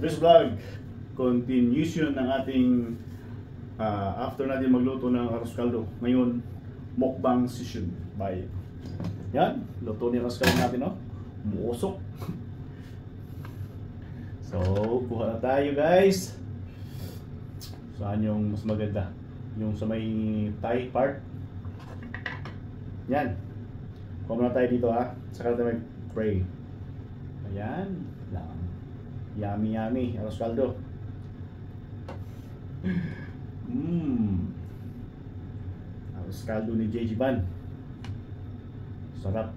This vlog, continuation ng ating after natin magluto ng arroz caldo. Ngayon, mukbang session. Bye. Yan, luto ni arroz caldo natin, no? Muusok. So, kuha na tayo, guys. Saan yung mas maganda? Yung sa may Thai part. Yan. Kuha muna tayo dito, ha. Saka natin mag-pray. Ayan lang. Yummy yummy arroz caldo. Arroz caldo ni JG Ban. Sarap.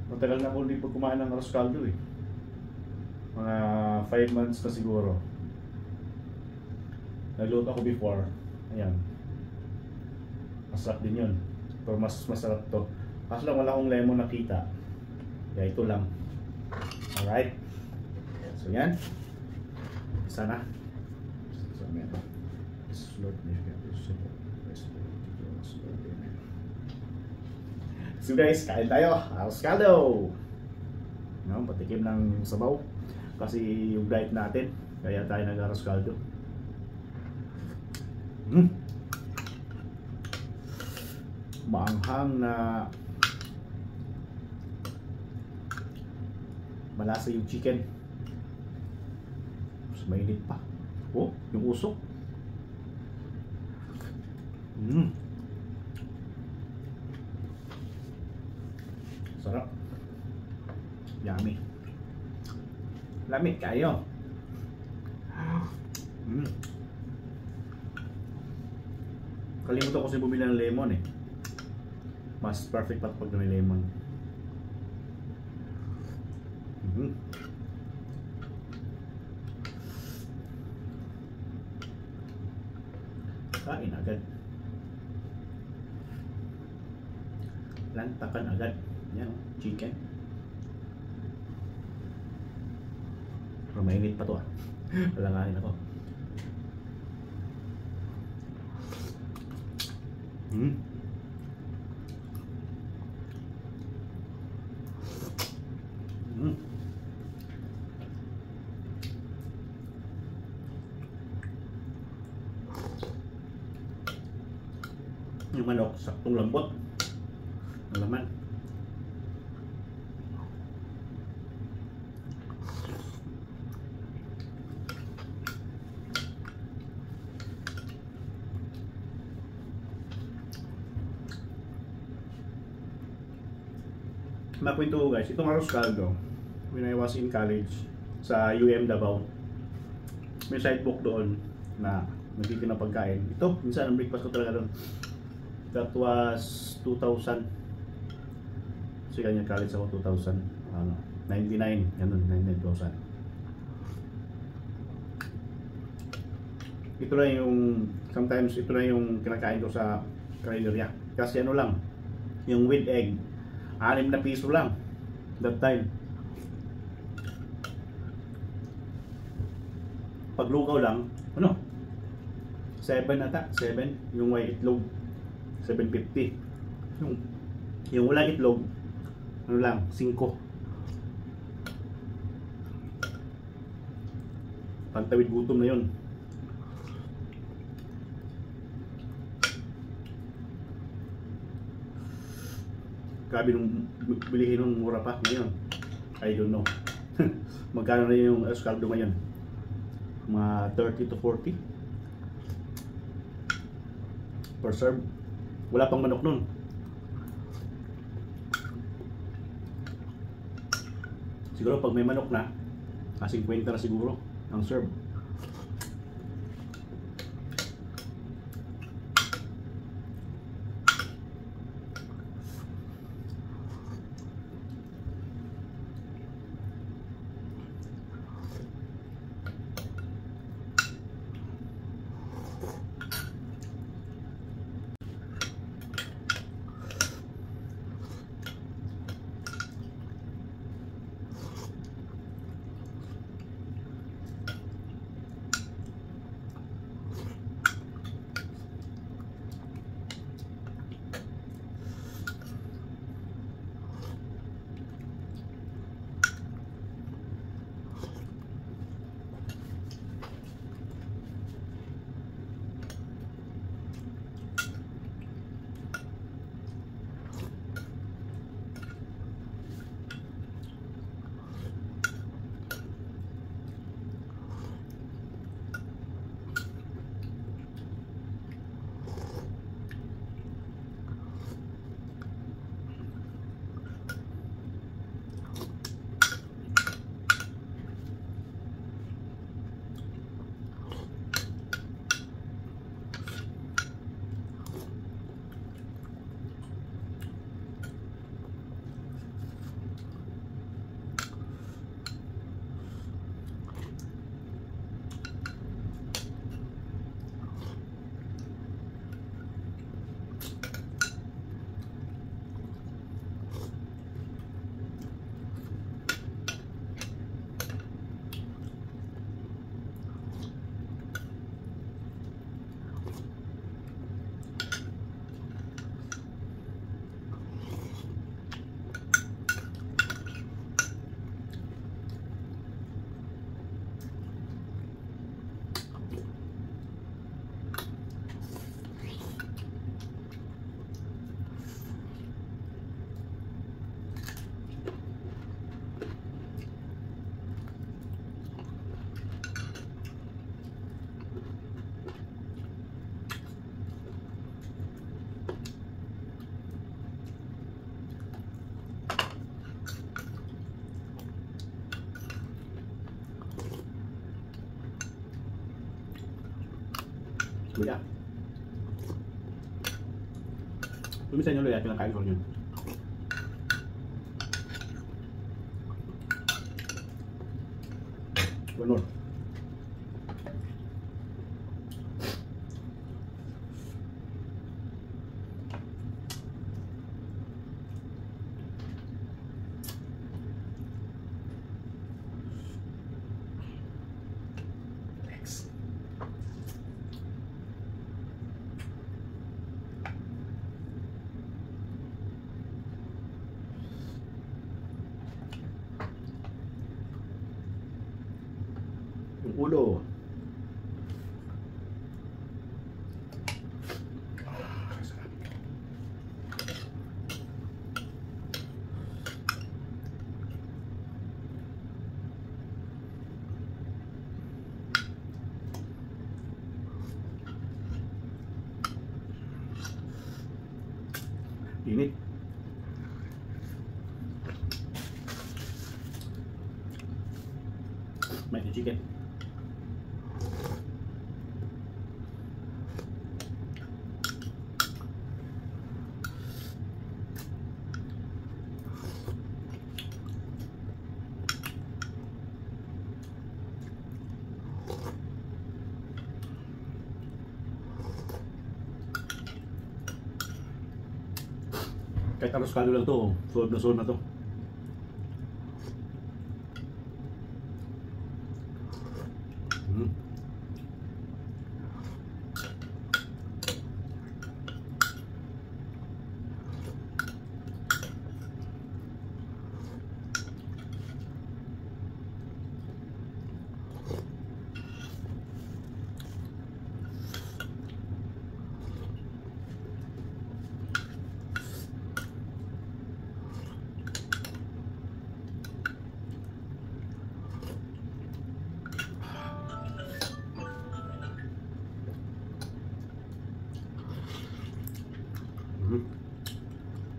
Matagal na ako hindi pa kumain ng arroz caldo eh. Mga 5 months na siguro. Nagluto ako before. Ayan. Masarap din yun. Pero mas masarap to. Kaso lang wala akong lemon nakita. Kaya ito lang. Alright. So yan. Isa na. So guys, kain tayo. Arroz caldo. No, patikim ng sabaw. Kasi yung diet natin. Kaya tayo nag-arroz caldo. Maanghang na malasa yung chicken. Mas mainit pa. Oh, yung usok. Sarap. Yummy. Lamig kayo. Kalimutan ko kasi bumili ng lemon eh. Mas perfect pa pag may lemon. Kain agad. Lantakan agad. Yan, chicken. Pero mainit pa to ah. Palanganin ako. Yung manok, saktong lambot ng laman. Makwento ko guys, itong arroz caldo, when I was in college sa UM Davao, may sidebook doon na nagtitin ng pagkain. Ito, minsan ang breakfast ko talaga doon. That was 2000. Kasi kanya college ako 2000. 99, ganun, 99,000. Ito lang yung, sometimes ito lang yung kinakain ko sa karinderya. Kasi ano lang, yung with egg, 6 na piso lang that time. Paglugaw lang, ano? 7 ata, 7 yung may itlog. 750. Yung walang itlog, ano lang, 5. Pantawid gutom na yun. Grabe nung bilihin nung mura pa ngayon. I don't know. Magkano na yung arroz caldo ngayon? Mga 30 to 40 per serve. Wala pang manok nun. Siguro pag may manok na, 50 na siguro ang serve. Luya. Tumisan yung luya, pinakain ko yun. One more. Next. Yung ulo. Init. May chicken. Kahit aros kalo lang to, solve na to.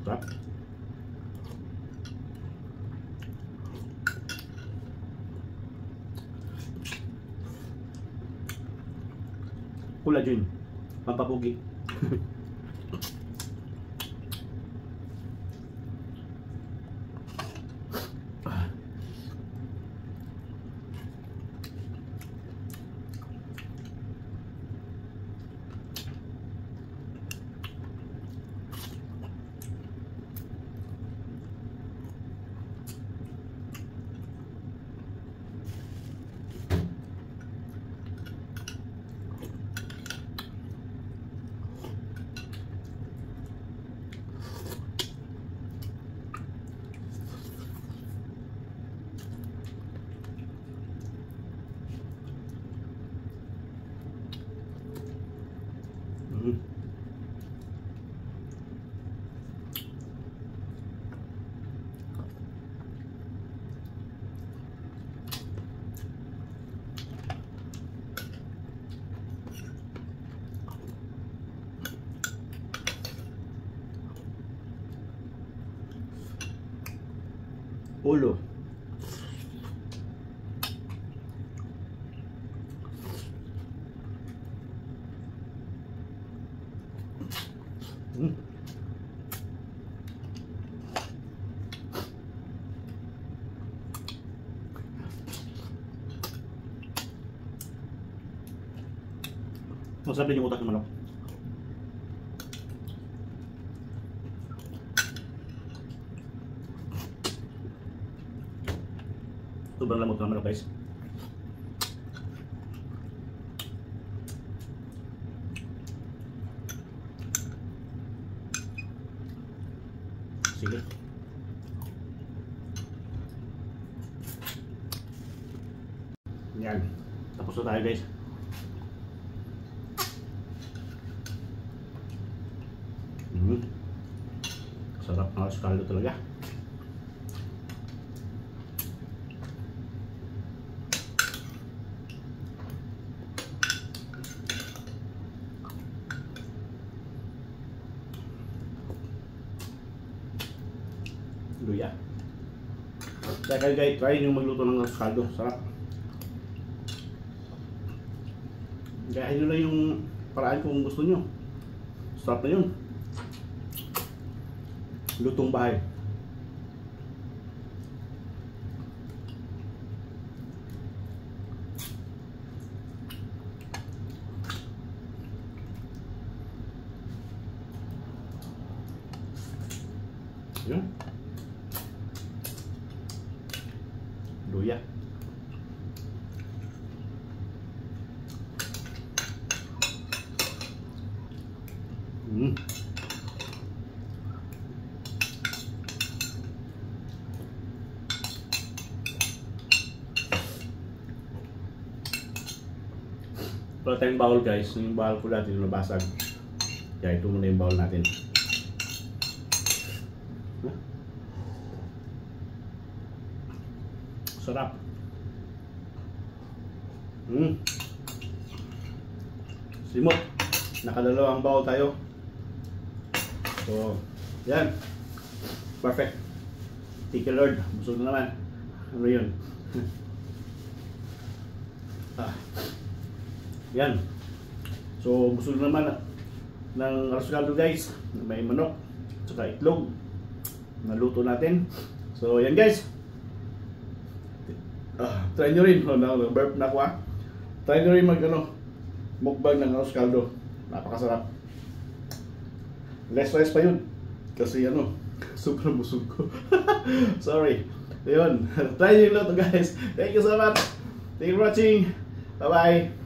Sarap. Collagen, pampapugi. Ulo. Masarap din yung utak ng manok. Sobrang lamot ng manok, guys. Sige. Yan. Tapos na tayo, guys. Sarap ng kaldo talaga. Luya. Kaya kayo guys, try nyo magluto ng kaldo. Sarap. Gayahin nyo lang yung paraan kung gusto nyo. Sarap na yun. Lutong bahay. Yun. Luya. Wala tayong bowl guys. Yung bowl ko natin nabasag. Kaya ito muna yung bowl natin. Sarap. Simot. Nakadalawang bowl tayo. So, yan. Perfect. Thank you Lord. Busog na naman. Ano yun? Yan. So, busog na naman ng arroz caldo guys. May manok. Saka itlog. Naluto natin. So, yan guys. Try nyo rin. Burp na ako Try nyo rin mukbang ng arroz caldo. Napakasarap. Less rice pa yun. Kasi super busog ko. Sorry. Ayun. Try nyo rin ito guys. Thank you so much. Thank you for watching. Bye bye.